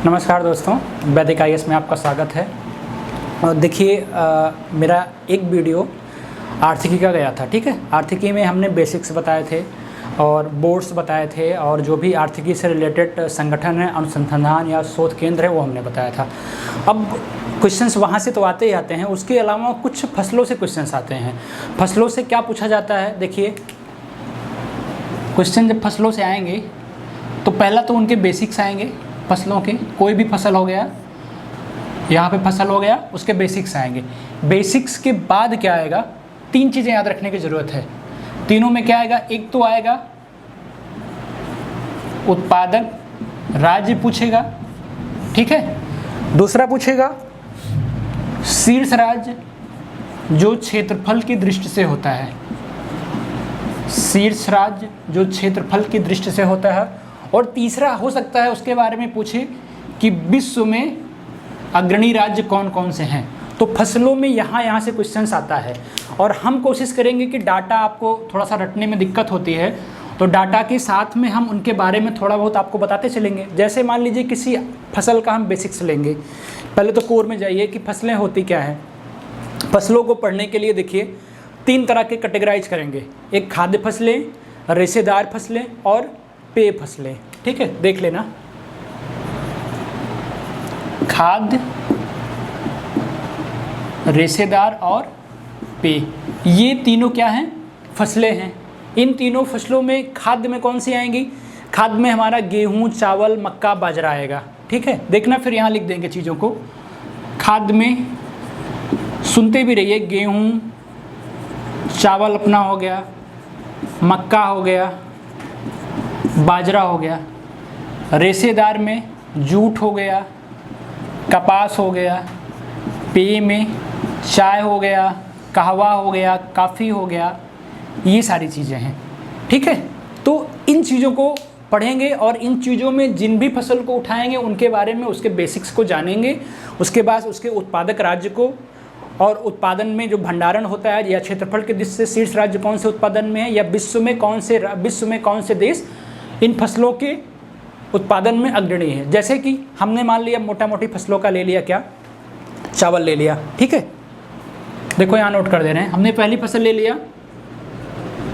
नमस्कार दोस्तों, वैदिक IAS में आपका स्वागत है। और देखिए मेरा एक वीडियो आर्थिकी का गया था, ठीक है। आर्थिकी में हमने बेसिक्स बताए थे और बोर्ड्स बताए थे और जो भी आर्थिकी से रिलेटेड संगठन है, अनुसंधान या शोध केंद्र है, वो हमने बताया था। अब क्वेश्चंस वहाँ से तो आते ही आते हैं, उसके अलावा कुछ फसलों से क्वेश्चंस आते हैं। फसलों से क्या पूछा जाता है, देखिए क्वेश्चन जब फसलों से आएंगे तो पहला तो उनके बेसिक्स आएंगे फसलों के। कोई भी फसल हो गया, यहाँ पे फसल हो गया, उसके बेसिक्स आएंगे। बेसिक्स के बाद क्या आएगा, तीन चीज़ें याद रखने की ज़रूरत है। तीनों में क्या आएगा, एक तो आएगा उत्पादक राज्य पूछेगा, ठीक है। दूसरा पूछेगा शीर्ष राज्य जो क्षेत्रफल की दृष्टि से होता है, शीर्ष राज्य जो क्षेत्रफल की दृष्टि से होता है। और तीसरा हो सकता है उसके बारे में पूछे कि विश्व में अग्रणी राज्य कौन कौन से हैं। तो फसलों में यहाँ से क्वेश्चंस आता है और हम कोशिश करेंगे कि डाटा आपको थोड़ा सा रटने में दिक्कत होती है, तो डाटा के साथ में हम उनके बारे में थोड़ा बहुत आपको बताते चलेंगे। जैसे मान लीजिए किसी फसल का हम बेसिक्स लेंगे, पहले तो कोर में जाइए कि फसलें होती क्या हैं। फसलों को पढ़ने के लिए देखिए तीन तरह के कैटेगराइज करेंगे, एक खाद्य फसलें, रेशेदार फसलें और पेय फसलें, ठीक है। देख लेना, खाद्य, रेशेदार और पेय, ये तीनों क्या हैं, फसलें हैं। इन तीनों फसलों में खाद्य में कौन सी आएंगी, खाद्य में हमारा गेहूं, चावल, मक्का, बाजरा आएगा, ठीक है। देखना फिर यहाँ लिख देंगे चीज़ों को। खाद्य में सुनते भी रहिए, गेहूं, चावल अपना हो गया, मक्का हो गया, बाजरा हो गया। रेशेदार में जूट हो गया, कपास हो गया। पेय में चाय हो गया, कहवा हो गया, कॉफ़ी हो गया, ये सारी चीज़ें हैं, ठीक है। तो इन चीज़ों को पढ़ेंगे और इन चीज़ों में जिन भी फसल को उठाएंगे उनके बारे में, उसके बेसिक्स को जानेंगे। उसके बाद उसके उत्पादक राज्य को और उत्पादन में जो भंडारण होता है या क्षेत्रफल के दृष्टि से शीर्ष राज्य कौन से उत्पादन में है, या विश्व में कौन से देश इन फसलों के उत्पादन में अग्रणी है। जैसे कि हमने मान लिया मोटा मोटी फसलों का ले लिया, क्या, चावल ले लिया, ठीक है। देखो यहाँ नोट कर दे रहे हैं, हमने पहली फसल ले लिया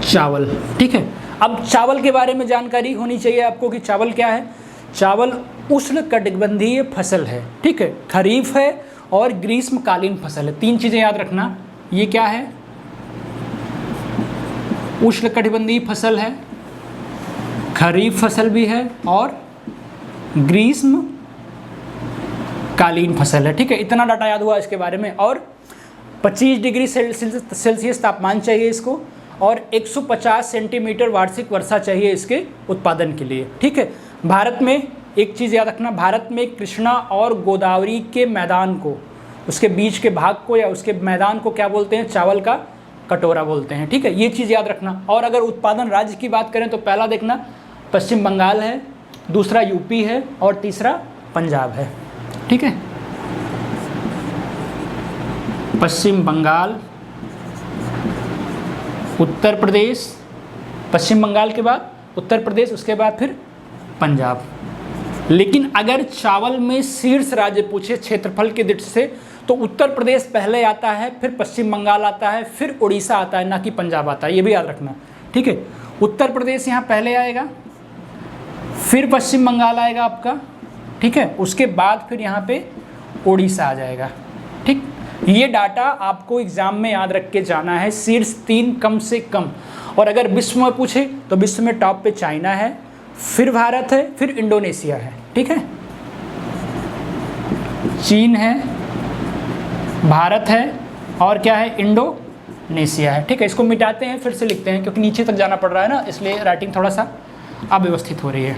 चावल, ठीक है। अब चावल के बारे में जानकारी होनी चाहिए आपको कि चावल क्या है। चावल उष्णकटिबंधीय फसल है, ठीक है। खरीफ है और ग्रीष्मकालीन फसल है। तीन चीज़ें याद रखना, ये क्या है, उष्णकटिबंधीय फसल है, खरीफ फसल भी है और ग्रीष्मकालीन फसल है, ठीक है। इतना डाटा याद हुआ इसके बारे में। और 25 डिग्री सेल्सियस तापमान चाहिए इसको और 150 सेंटीमीटर वार्षिक वर्षा चाहिए इसके उत्पादन के लिए, ठीक है। भारत में एक चीज़ याद रखना, भारत में कृष्णा और गोदावरी के मैदान को, उसके बीच के भाग को या उसके मैदान को क्या बोलते हैं, चावल का कटोरा बोलते हैं, ठीक है। ये चीज़ याद रखना। और अगर उत्पादन राज्य की बात करें तो पहला देखना पश्चिम बंगाल है, दूसरा यूपी है और तीसरा पंजाब है, ठीक है। पश्चिम बंगाल, उत्तर प्रदेश, पश्चिम बंगाल के बाद उत्तर प्रदेश, उसके बाद फिर पंजाब। लेकिन अगर चावल में शीर्ष राज्य पूछे क्षेत्रफल की दृष्टि से तो उत्तर प्रदेश पहले आता है, फिर पश्चिम बंगाल आता है, फिर उड़ीसा आता है, ना कि पंजाब आता है। ये भी याद रखना, ठीक है। उत्तर प्रदेश यहाँ पहले आएगा, फिर पश्चिम बंगाल आएगा आपका, ठीक है। उसके बाद फिर यहाँ पे उड़ीसा आ जाएगा, ठीक। ये डाटा आपको एग्जाम में याद रख के जाना है, शीर्ष तीन कम से कम। और अगर विश्व में पूछे तो विश्व में टॉप पे चाइना है, फिर भारत है, फिर इंडोनेशिया है, ठीक है। चीन है, भारत है और क्या है, इंडोनेशिया है, ठीक है। इसको मिटाते हैं, फिर से लिखते हैं क्योंकि नीचे तक जाना पड़ रहा है ना, इसलिए राइटिंग थोड़ा सा अव्यवस्थित हो रही है।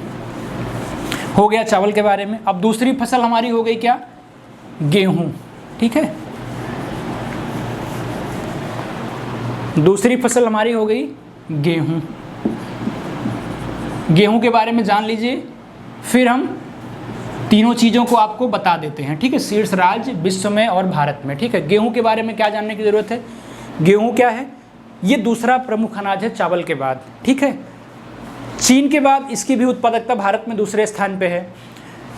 हो गया चावल के बारे में। अब दूसरी फसल हमारी हो गई क्या, गेहूं, ठीक है। दूसरी फसल हमारी हो गई गेहूं। गेहूं के बारे में जान लीजिए, फिर हम तीनों चीज़ों को आपको बता देते हैं, ठीक है। शीर्ष राज्य, विश्व में और भारत में, ठीक है। गेहूं के बारे में क्या जानने की ज़रूरत है, गेहूं क्या है, ये दूसरा प्रमुख अनाज है चावल के बाद, ठीक है। चीन के बाद इसकी भी उत्पादकता भारत में दूसरे स्थान पे है।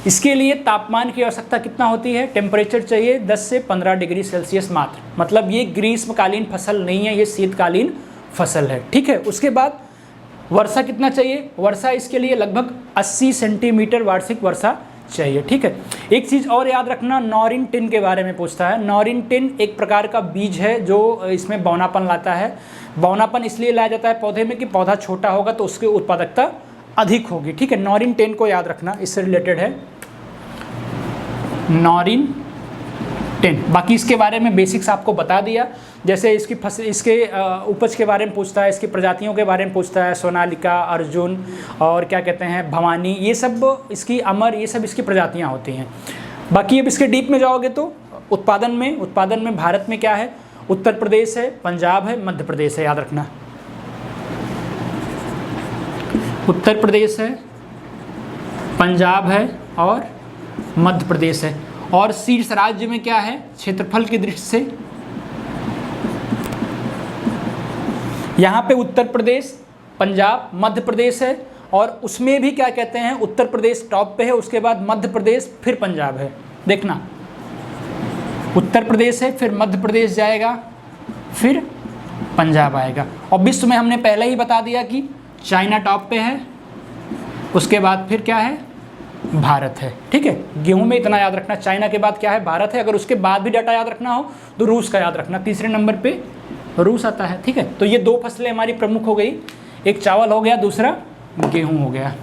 इसके लिए तापमान की आवश्यकता कितना होती है, टेम्परेचर चाहिए 10 से 15 डिग्री सेल्सियस मात्र, मतलब ये ग्रीष्मकालीन फसल नहीं है, ये शीतकालीन फसल है। ठीक है, उसके बाद वर्षा कितना चाहिए, वर्षा इसके लिए लगभग 80 सेंटीमीटर वार्षिक वर्षा चाहिए। ठीक है, एक चीज़ और याद रखना, नॉरिन टिन के बारे में पूछता है। नॉरिन टिन एक प्रकार का बीज है जो इसमें बौनापन लाता है। बौनापन इसलिए लाया जाता है पौधे में कि पौधा छोटा होगा तो उसकी उत्पादकता अधिक होगी। ठीक है, नॉरिन टिन को याद रखना, इससे रिलेटेड है नॉरिन टिन। बाकी इसके बारे में बेसिक्स आपको बता दिया, जैसे इसकी फसल, इसके उपज के बारे में पूछता है, इसकी प्रजातियों के बारे में पूछता है, सोनालिका, अर्जुन और क्या कहते हैं भवानी, ये सब इसकी अमर, ये सब इसकी प्रजातियां होती हैं। बाकी अब इसके डीप में जाओगे तो उत्पादन में भारत में क्या है, उत्तर प्रदेश है, पंजाब है, मध्य प्रदेश है, याद रखना उत्तर प्रदेश है, पंजाब है और मध्य प्रदेश है। और शीर्ष राज्य में क्या है क्षेत्रफल की दृष्टि से, यहाँ पे उत्तर प्रदेश, पंजाब, मध्य प्रदेश है और उसमें भी क्या कहते हैं उत्तर प्रदेश टॉप पे है, उसके बाद मध्य प्रदेश फिर पंजाब है। देखना उत्तर प्रदेश है, फिर मध्य प्रदेश जाएगा, फिर पंजाब आएगा। और विश्व में हमने पहले ही बता दिया कि चाइना टॉप पे है, उसके बाद फिर क्या है भारत है। ठीक है, गेहूं में इतना याद रखना, चाइना के बाद क्या है भारत है। अगर उसके बाद भी डाटा याद रखना हो तो रूस का याद रखना, तीसरे नंबर पे रूस आता है। ठीक है, तो ये दो फसलें हमारी प्रमुख हो गई, एक चावल हो गया, दूसरा गेहूं हो गया।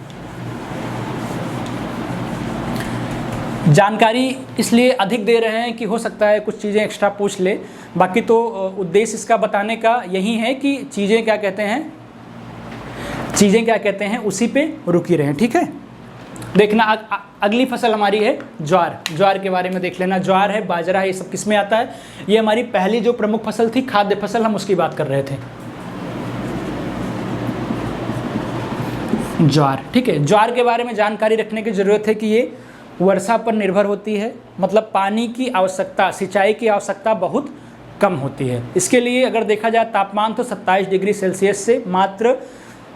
जानकारी इसलिए अधिक दे रहे हैं कि हो सकता है कुछ चीज़ें एक्स्ट्रा पूछ ले, बाकी तो उद्देश्य इसका बताने का यही है कि चीज़ें क्या कहते हैं उसी पे रुकी रहें। ठीक है, देखना अगली फसल हमारी है ज्वार के बारे में देख लेना। ज्वार है, बाजरा है, ये सब किस में आता है, ये हमारी पहली जो प्रमुख फसल थी खाद्य फसल, हम उसकी बात कर रहे थे ज्वार। ठीक है, ज्वार के बारे में जानकारी रखने की ज़रूरत है कि ये वर्षा पर निर्भर होती है, मतलब पानी की आवश्यकता, सिंचाई की आवश्यकता बहुत कम होती है। इसके लिए अगर देखा जाए तापमान तो 27 डिग्री सेल्सियस से मात्र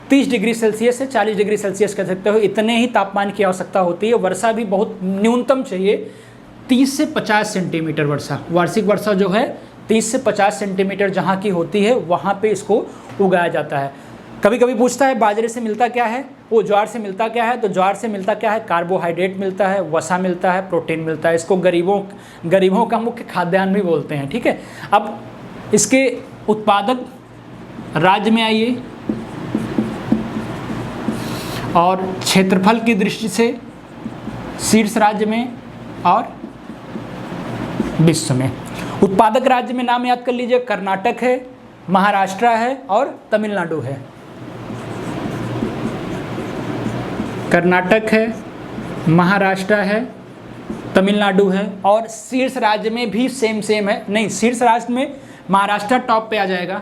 30 डिग्री सेल्सियस से 40 डिग्री सेल्सियस कह सकते हो, इतने ही तापमान की आवश्यकता होती है। वर्षा भी बहुत न्यूनतम चाहिए, 30 से 50 सेंटीमीटर वर्षा, वार्षिक वर्षा जो है 30 से 50 सेंटीमीटर जहाँ की होती है वहाँ पे इसको उगाया जाता है। कभी कभी पूछता है बाजरे से मिलता क्या है, वो ज्वार से मिलता क्या है, तो ज्वार से मिलता क्या है, कार्बोहाइड्रेट मिलता है, वसा मिलता है, प्रोटीन मिलता है। इसको गरीबों का मुख्य खाद्यान्न भी बोलते हैं। ठीक है, अब इसके उत्पादक राज्य में आइए और क्षेत्रफल की दृष्टि से शीर्ष राज्य में और विश्व में। उत्पादक राज्य में नाम याद कर लीजिए, कर्नाटक है, महाराष्ट्र है और तमिलनाडु है। कर्नाटक है, महाराष्ट्र है, तमिलनाडु है। और शीर्ष राज्य में भी सेम है, नहीं शीर्ष राज्य में महाराष्ट्र टॉप पे आ जाएगा।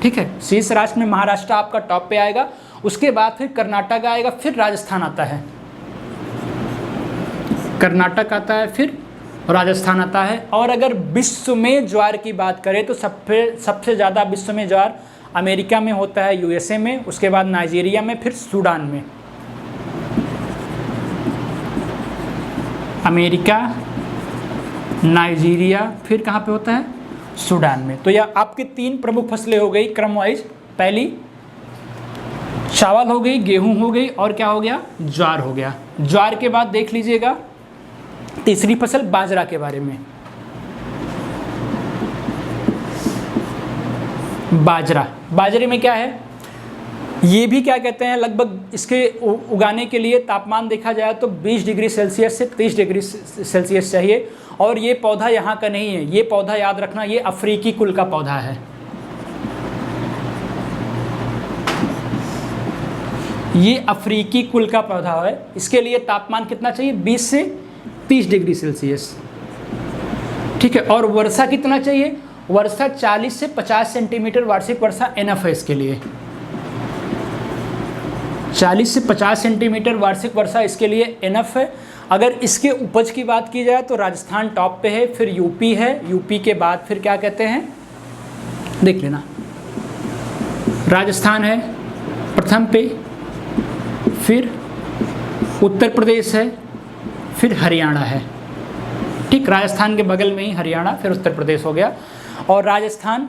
ठीक है, शीर्ष राज्य में महाराष्ट्र आपका टॉप पे आएगा, उसके बाद फिर कर्नाटक आएगा, फिर राजस्थान आता है, कर्नाटक आता है, फिर राजस्थान आता है। और अगर विश्व में ज्वार की बात करें तो सबसे ज़्यादा विश्व में ज्वार अमेरिका में होता है, यूएसए में, उसके बाद नाइजीरिया में, फिर सूडान में। अमेरिका, नाइजीरिया, फिर कहाँ पे होता है, सूडान में। तो यह आपकी 3 प्रमुख फसलें हो गई क्रम वाइज, पहली चावल हो गई, गेहूं हो गई और क्या हो गया, ज्वार हो गया। ज्वार के बाद देख लीजिएगा तीसरी फसल बाजरा के बारे में। बाजरे में क्या है, ये भी क्या कहते हैं, लगभग इसके उगाने के लिए तापमान देखा जाए तो 20 डिग्री सेल्सियस से 30 डिग्री सेल्सियस चाहिए। और ये पौधा यहाँ का नहीं है, ये पौधा याद रखना ये अफ्रीकी कुल का पौधा है। ये अफ्रीकी कुल का पौधा है। इसके लिए तापमान कितना चाहिए, 20 से 30 डिग्री सेल्सियस। ठीक है, और वर्षा कितना चाहिए, वर्षा 40 से 50 सेंटीमीटर वार्षिक वर्षा एनफ है इसके लिए। 40 से 50 सेंटीमीटर वार्षिक वर्षा इसके लिए एनफ है। अगर इसके उपज की बात की जाए तो राजस्थान टॉप पे है, फिर यूपी है, यूपी के बाद फिर क्या कहते हैं, देख लेना, राजस्थान है प्रथम पे, फिर उत्तर प्रदेश है, फिर हरियाणा है, ठीक। राजस्थान के बगल में ही हरियाणा, फिर उत्तर प्रदेश हो गया। और राजस्थान,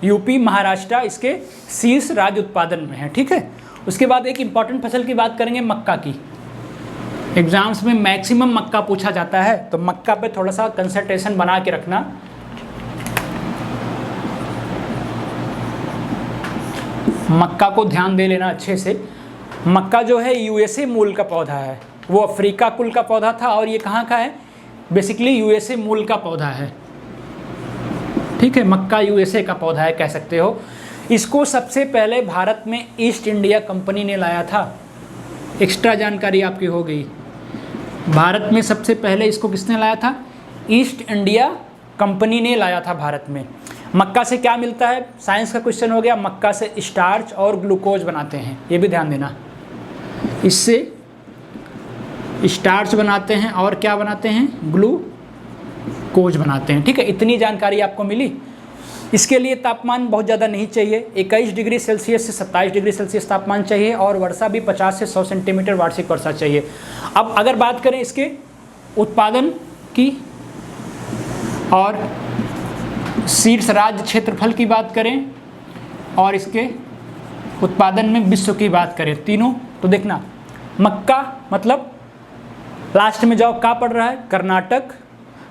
यूपी, महाराष्ट्र इसके शीर्ष राज्य उत्पादन में है, ठीक है। उसके बाद एक इम्पॉर्टेंट फसल की बात करेंगे, मक्का की। एग्जाम्स में मैक्सिमम मक्का पूछा जाता है, तो मक्का पे थोड़ा सा कंसंट्रेशन बना के रखना। मक्का को ध्यान दे लेना अच्छे से। मक्का जो है यूएसए मूल का पौधा है, वो अफ्रीका कुल का पौधा था, और ये कहाँ का है, बेसिकली यूएसए मूल का पौधा है, ठीक है। मक्का यूएसए का पौधा है कह सकते हो। इसको सबसे पहले भारत में ईस्ट इंडिया कंपनी ने लाया था। एक्स्ट्रा जानकारी आपकी हो गई। भारत में सबसे पहले इसको किसने लाया था, ईस्ट इंडिया कंपनी ने लाया था भारत में। मक्का से क्या मिलता है, साइंस का क्वेश्चन हो गया। मक्का से स्टार्च और ग्लूकोज बनाते हैं, ये भी ध्यान देना। इससे स्टार्च बनाते हैं और क्या बनाते हैं, ग्लूकोज बनाते हैं, ठीक है। इतनी जानकारी आपको मिली। इसके लिए तापमान बहुत ज़्यादा नहीं चाहिए, 21 डिग्री सेल्सियस से 27 डिग्री सेल्सियस तापमान चाहिए, और वर्षा भी 50 से 100 सेंटीमीटर वार्षिक वर्षा चाहिए। अब अगर बात करें इसके उत्पादन की और शीर्ष राज्य क्षेत्रफल की बात करें, और इसके उत्पादन में विश्व की बात करें, तीनों, तो देखना मक्का मतलब लास्ट में जाओ, का पड़ रहा है, कर्नाटक,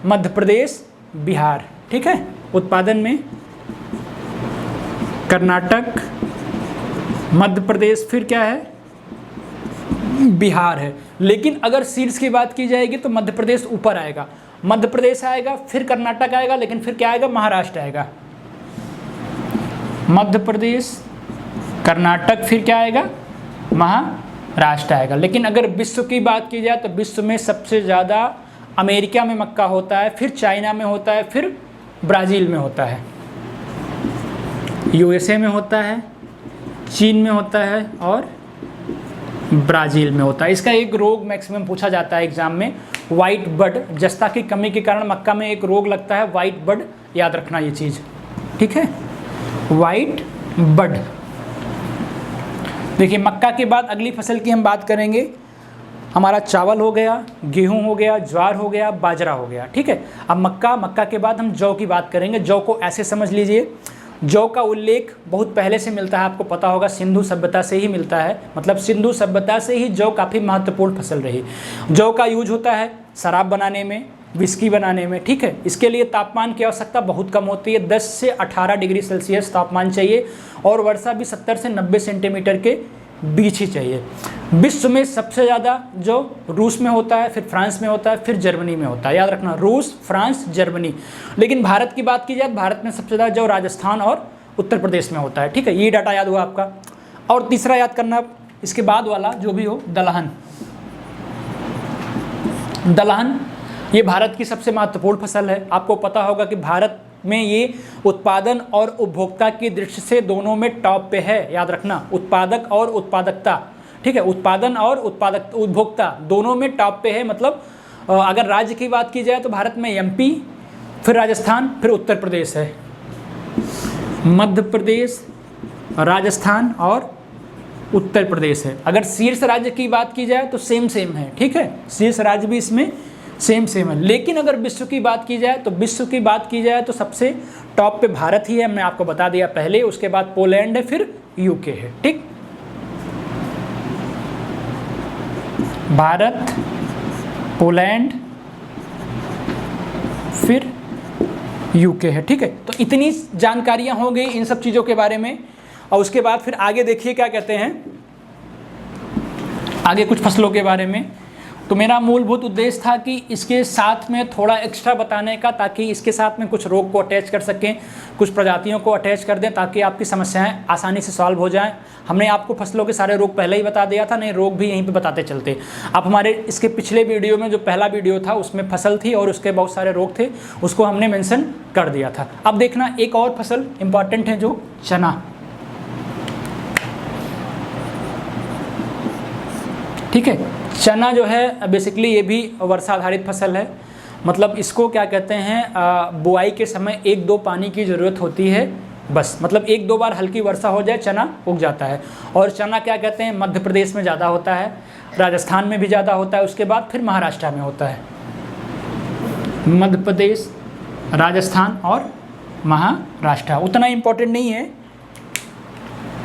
मध्य प्रदेश, बिहार, ठीक है। उत्पादन में कर्नाटक, मध्य प्रदेश, फिर क्या है, बिहार है। लेकिन अगर शीर्ष की बात की जाएगी तो मध्य प्रदेश ऊपर आएगा, मध्य प्रदेश आएगा, फिर कर्नाटक आएगा, लेकिन फिर क्या आएगा, महाराष्ट्र आएगा। मध्य प्रदेश, कर्नाटक, फिर क्या आएगा, महाराष्ट्र आएगा। लेकिन अगर विश्व की बात की जाए तो विश्व में सबसे ज़्यादा अमेरिका में मक्का होता है, फिर चाइना में होता है, फिर ब्राज़ील में होता है, यूएसए में होता है, चीन में होता है, और ब्राज़ील में होता है। इसका एक रोग मैक्सिमम पूछा जाता है एग्जाम में, वाइट बड। जस्ता की कमी के कारण मक्का में एक रोग लगता है, वाइट बड, याद रखना ये चीज़, ठीक है, वाइट बड। देखिए मक्का के बाद अगली फसल की हम बात करेंगे, हमारा चावल हो गया, गेहूं हो गया, ज्वार हो गया, बाजरा हो गया, ठीक है। अब मक्का के बाद हम जौ की बात करेंगे। जौ को ऐसे समझ लीजिए, जौ का उल्लेख बहुत पहले से मिलता है, आपको पता होगा, सिंधु सभ्यता से ही मिलता है। मतलब सिंधु सभ्यता से ही जौ काफ़ी महत्वपूर्ण फसल रही। जौ का यूज होता है शराब बनाने में, विस्की बनाने में, ठीक है। इसके लिए तापमान की आवश्यकता बहुत कम होती है, 10 से 18 डिग्री सेल्सियस तापमान चाहिए, और वर्षा भी 70 से 90 सेंटीमीटर के बीच ही चाहिए। विश्व में सबसे ज़्यादा जो रूस में होता है, फिर फ्रांस में होता है, फिर जर्मनी में होता है, याद रखना, रूस, फ्रांस, जर्मनी। लेकिन भारत की बात की जाए, भारत में सबसे ज़्यादा जो राजस्थान और उत्तर प्रदेश में होता है, ठीक है। ये डाटा याद हुआ आपका। और तीसरा याद करना इसके बाद वाला जो भी हो, दलहन। दलहन ये भारत की सबसे महत्वपूर्ण फसल है। आपको पता होगा कि भारत में ये उत्पादन और उपभोक्ता की दृष्टि से दोनों में टॉप पे है, याद रखना, उत्पादक और उत्पादकता, ठीक है। उत्पादन और उत्पादक उपभोक्ता दोनों में टॉप पे है। मतलब अगर राज्य की बात की जाए तो भारत में एमपी, फिर राजस्थान, फिर उत्तर प्रदेश है, मध्य प्रदेश, राजस्थान और उत्तर प्रदेश है। अगर शीर्ष राज्य की बात की जाए तो सेम है, ठीक है, शीर्ष राज्य भी इसमें सेम है। लेकिन अगर विश्व की बात की जाए तो सबसे टॉप पे भारत ही है, मैं आपको बता दिया पहले। उसके बाद पोलैंड है, फिर यूके है, ठीक। भारत, पोलैंड, फिर यूके है, ठीक है। तो इतनी जानकारियां हो गई इन सब चीज़ों के बारे में। और उसके बाद फिर आगे देखिए क्या कहते हैं, आगे कुछ फसलों के बारे में। तो मेरा मूलभूत उद्देश्य था कि इसके साथ में थोड़ा एक्स्ट्रा बताने का, ताकि इसके साथ में कुछ रोग को अटैच कर सकें, कुछ प्रजातियों को अटैच कर दें, ताकि आपकी समस्याएं आसानी से सॉल्व हो जाएं। हमने आपको फसलों के सारे रोग पहले ही बता दिया था, नहीं रोग भी यहीं पे बताते चलते। आप हमारे इसके पिछले वीडियो में, जो पहला वीडियो था, उसमें फसल थी और उसके बहुत सारे रोग थे, उसको हमने मेंशन कर दिया था। अब देखना एक और फसल इंपॉर्टेंट है, जो चना, ठीक है। चना जो है बेसिकली ये भी वर्षा आधारित फसल है। मतलब इसको क्या कहते हैं, बुआई के समय 1-2 पानी की ज़रूरत होती है, बस, मतलब 1-2 बार हल्की वर्षा हो जाए चना उग जाता है। और चना क्या कहते हैं, मध्य प्रदेश में ज़्यादा होता है, राजस्थान में भी ज़्यादा होता है, उसके बाद फिर महाराष्ट्र में होता है। मध्य प्रदेश, राजस्थान और महाराष्ट्र। उतना इम्पोर्टेंट नहीं है।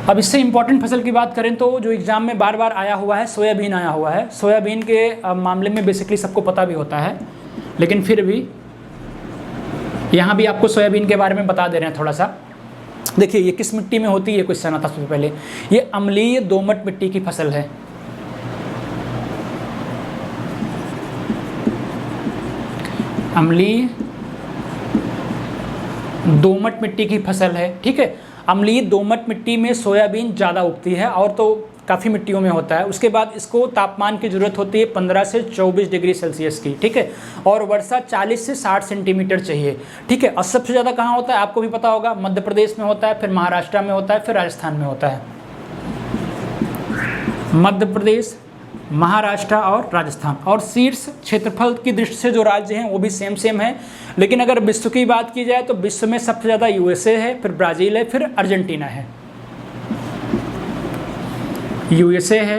अब इससे इम्पोर्टेंट फसल की बात करें तो जो एग्ज़ाम में बार बार आया हुआ है, सोयाबीन आया हुआ है। सोयाबीन के मामले में बेसिकली सबको पता भी होता है, लेकिन फिर भी यहाँ भी आपको सोयाबीन के बारे में बता दे रहे हैं थोड़ा सा। देखिए ये किस मिट्टी में होती है, क्वेश्चन आता सबसे पहले। ये अम्लीय दोमट मिट्टी की फसल है। अम्लीय दोमट मिट्टी की फसल है, ठीक है। अम्लीय दोमट मिट्टी में सोयाबीन ज़्यादा उगती है, और तो काफ़ी मिट्टियों में होता है। उसके बाद इसको तापमान की ज़रूरत होती है 15 से 24 डिग्री सेल्सियस की, ठीक है। और वर्षा 40 से 60 सेंटीमीटर चाहिए, ठीक है। और सबसे ज़्यादा कहाँ होता है आपको भी पता होगा, मध्य प्रदेश में होता है, फिर महाराष्ट्र में होता है, फिर राजस्थान में होता है। मध्य प्रदेश, महाराष्ट्र और राजस्थान। और शीर्ष क्षेत्रफल की दृष्टि से जो राज्य हैं वो भी सेम है। लेकिन अगर विश्व की बात की जाए तो विश्व में सबसे ज़्यादा यूएसए है, फिर ब्राज़ील है, फिर अर्जेंटीना है। यूएसए है,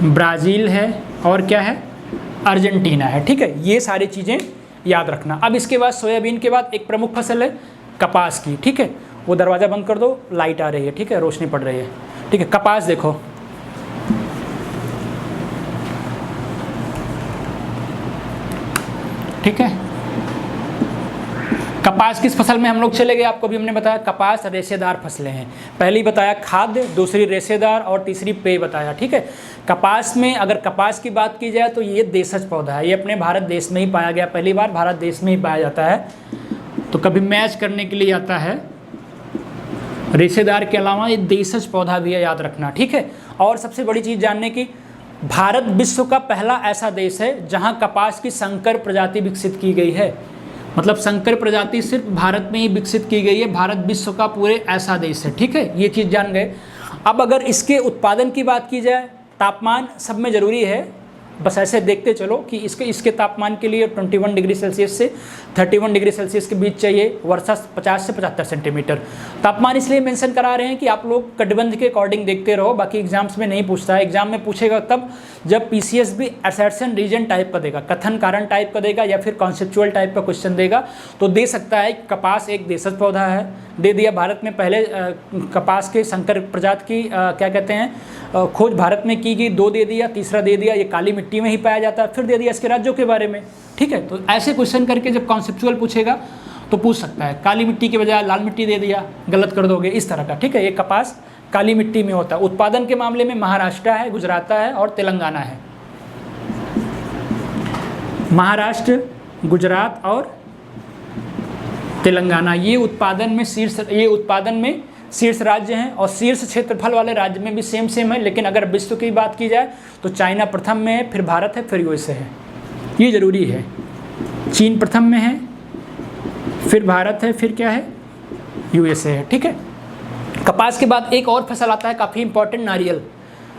ब्राज़ील है और क्या है, अर्जेंटीना है, ठीक है। ये सारी चीज़ें याद रखना। अब इसके बाद सोयाबीन के बाद एक प्रमुख फसल है कपास की, ठीक है। वो दरवाज़ा बंद कर दो, लाइट आ रही है, ठीक है, रोशनी पड़ रही है, ठीक है। कपास देखो, ठीक है। कपास किस फसल में हम लोग चले गए, आपको भी हमने बताया कपास रेशेदार फसलें हैं। पहली बताया खाद्य, दूसरी रेशेदार और तीसरी पेय बताया, ठीक है। कपास में अगर कपास की बात की जाए तो ये देशज पौधा है। ये अपने भारत देश में ही पाया गया, पहली बार भारत देश में ही पाया जाता है। तो कभी मैच करने के लिए आता है। रेशेदार के अलावा ये देशज पौधा भी है, याद रखना, ठीक है। और सबसे बड़ी चीज़ जानने की, भारत विश्व का पहला ऐसा देश है जहां कपास की संकर प्रजाति विकसित की गई है। मतलब संकर प्रजाति सिर्फ भारत में ही विकसित की गई है। भारत विश्व का पूरे ऐसा देश है, ठीक है। ये चीज़ जान गए। अब अगर इसके उत्पादन की बात की जाए, तापमान सब में ज़रूरी है, बस ऐसे देखते चलो कि इसके तापमान के लिए 21 डिग्री सेल्सियस से 31 डिग्री सेल्सियस के बीच चाहिए। वर्षा 50 से 75 सेंटीमीटर। तापमान इसलिए मेंशन करा रहे हैं कि आप लोग कटिबंध के अकॉर्डिंग देखते रहो, बाकी एग्जाम्स में नहीं पूछता है। एग्जाम में पूछेगा तब जब पीसीएस भी असर्शन रीजन टाइप का देगा, कथन कारण टाइप का देगा, या फिर कॉन्सेप्चुअल टाइप का क्वेश्चन देगा तो दे सकता है। कपास एक देशज पौधा है, दे दिया। भारत में पहले कपास के संकर प्रजाति की क्या कहते हैं खोज भारत में की गई, 2 दे दिया। तीसरा दे दिया ये काली मिट्टी में ही पाया जाता है, फिर दे दिया इसके राज्यों के बारे में, ठीक है। तो ऐसे क्वेश्चन करके जब कॉन्सेप्चुअल पूछेगा तो पूछ सकता है। काली मिट्टी के बजाय लाल मिट्टी दे दिया, गलत कर दोगे, इस तरह का, ठीक है। ये कपास काली मिट्टी में होता है। उत्पादन के मामले में महाराष्ट्र है, गुजरात है और तेलंगाना है। महाराष्ट्र, गुजरात और तेलंगाना ये उत्पादन में शीर्ष राज्य हैं। और शीर्ष क्षेत्रफल वाले राज्य में भी सेम है। लेकिन अगर विश्व की बात की जाए तो चाइना प्रथम में है, फिर भारत है, फिर यूएसए है। ये ज़रूरी है। चीन प्रथम में है, फिर भारत है, फिर क्या है, यूएसए है, ठीक है। कपास के बाद एक और फसल आता है काफ़ी इंपॉर्टेंट, नारियल।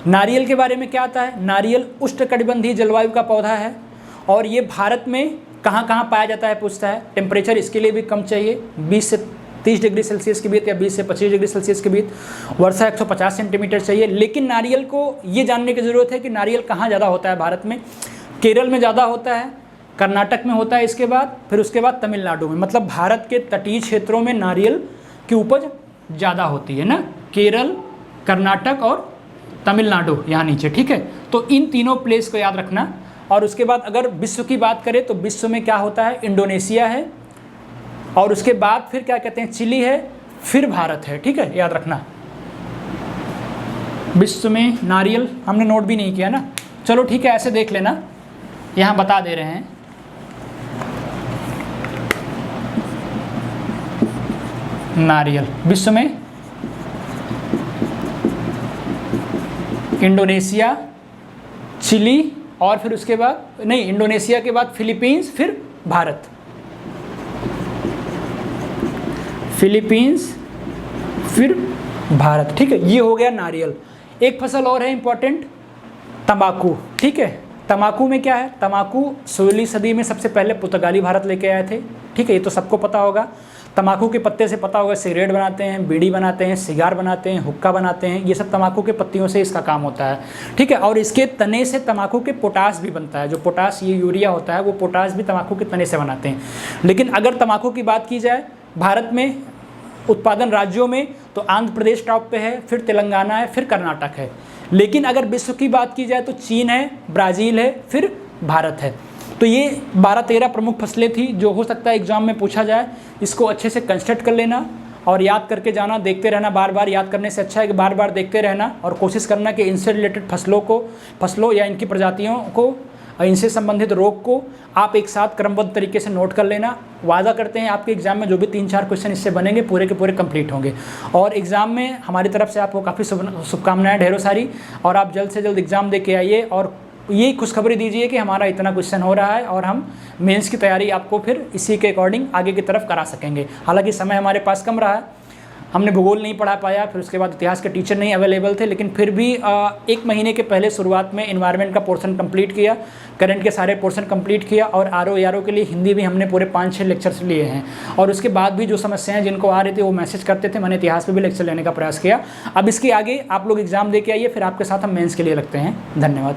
नारियल के बारे में क्या आता है, नारियल उष्णकटिबंधीय जलवायु का पौधा है। और ये भारत में कहाँ कहाँ पाया जाता है पूछता है। टेम्परेचर इसके लिए भी कम चाहिए, 20 से 30 डिग्री सेल्सियस के बीच या 20 से 25 डिग्री सेल्सियस के बीच। वर्षा 150 सेंटीमीटर चाहिए। लेकिन नारियल को ये जानने की ज़रूरत है कि नारियल कहाँ ज़्यादा होता है भारत में। केरल में ज़्यादा होता है, कर्नाटक में होता है इसके बाद, फिर उसके बाद तमिलनाडु में। मतलब भारत के तटीय क्षेत्रों में नारियल की उपज ज़्यादा होती है ना, केरल, कर्नाटक और तमिलनाडु यहाँ नीचे, ठीक है। तो इन तीनों प्लेस को याद रखना। और उसके बाद अगर विश्व की बात करें तो विश्व में क्या होता है, इंडोनेशिया है, और उसके बाद फिर क्या कहते हैं, चिली है, फिर भारत है, ठीक है, याद रखना। विश्व में नारियल हमने नोट भी नहीं किया ना, चलो ठीक है, ऐसे देख लेना, यहाँ बता दे रहे हैं। नारियल विश्व में इंडोनेशिया, चिली और फिर उसके बाद नहीं, इंडोनेशिया के बाद फिलीपींस, फिर भारत। फिलीपींस फिर भारत, ठीक है। ये हो गया नारियल। एक फसल और है इंपॉर्टेंट, तंबाकू, ठीक है। तंबाकू में क्या है, तंबाकू 16वीं सदी में सबसे पहले पुर्तगाली भारत लेके आए थे, ठीक है, ये तो सबको पता होगा। तम्बाकू के पत्ते से पता होगा सिगरेट बनाते हैं, बीड़ी बनाते हैं, सिगार बनाते हैं, हुक्का बनाते हैं, ये सब तम्बाकू के पत्तियों से इसका काम होता है, ठीक है। और इसके तने से तम्बाकू के पोटास भी बनता है, जो पोटास ये यूरिया होता है वो पोटास भी तम्बाकू के तने से बनाते हैं। लेकिन अगर तम्बाकू की बात की जाए भारत में उत्पादन राज्यों में, तो आंध्र प्रदेश टॉप पे है, फिर तेलंगाना है, फिर कर्नाटक है। लेकिन अगर विश्व की बात की जाए तो चीन है, ब्राज़ील है, फिर भारत है। तो ये 12-13 प्रमुख फसलें थी जो हो सकता है एग्जाम में पूछा जाए। इसको अच्छे से कंस्ट्रक्ट कर लेना और याद करके जाना, देखते रहना, बार बार याद करने से अच्छा है कि बार बार देखते रहना और कोशिश करना कि इनसे रिलेटेड फसलों या इनकी प्रजातियों को, इनसे संबंधित रोग को आप एक साथ क्रमबद्ध तरीके से नोट कर लेना। वादा करते हैं आपके एग्जाम में जो भी 3-4 क्वेश्चन इससे बनेंगे पूरे के पूरे कंप्लीट होंगे। और एग्ज़ाम में हमारी तरफ से आपको काफ़ी शुभकामनाएं ढेरों सारी, और आप जल्द से जल्द एग्ज़ाम दे के आइए और ये खुशखबरी दीजिए कि हमारा इतना क्वेश्चन हो रहा है और हम मेंस की तैयारी आपको फिर इसी के अकॉर्डिंग आगे की तरफ करा सकेंगे। हालांकि समय हमारे पास कम रहा है, हमने भूगोल नहीं पढ़ा पाया, फिर उसके बाद इतिहास के टीचर नहीं अवेलेबल थे, लेकिन फिर भी 1 महीने के पहले शुरुआत में इन्वायरमेंट का पोर्शन कंप्लीट किया, करंट के सारे पोर्शन कंप्लीट किया, और आर के लिए हिंदी भी हमने पूरे 5-6 लेक्चर्स लिए हैं। और उसके बाद भी जो समस्याएं जिनको आ रही थी वो मैसेज करते थे, मैंने इतिहास पे भी लेक्चर लेने का प्रयास किया। अब इसके आगे आप लोग एग्जाम दे के आइए, फिर आपके साथ हम मेंस के लिए लगते हैं। धन्यवाद।